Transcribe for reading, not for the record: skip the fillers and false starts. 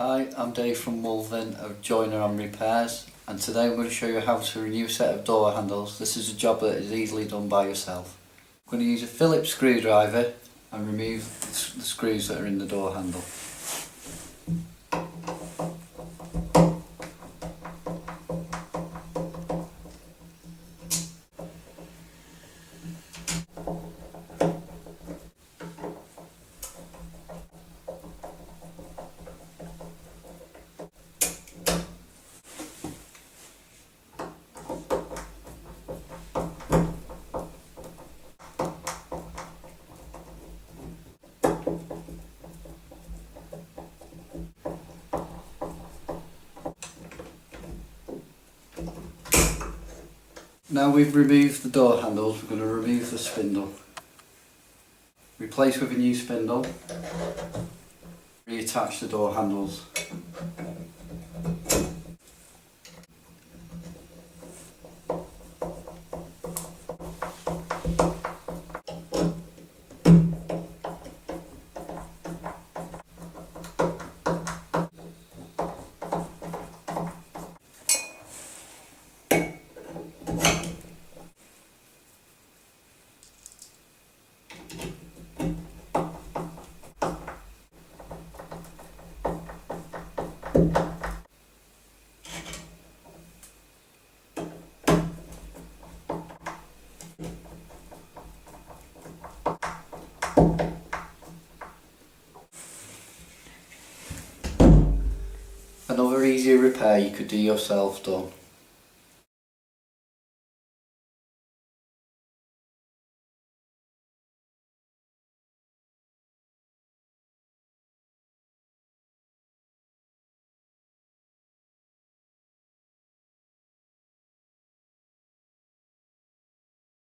Hi, I'm Dave from Wulvern of Joiner and Repairs, and today I'm going to show you how to renew a set of door handles. This is a job that is easily done by yourself. I'm going to use a Phillips screwdriver and remove the screws that are in the door handle. Now we've removed the door handles, we're going to remove the spindle. Replace with a new spindle. Reattach the door handles. Another easier repair you could do yourself done.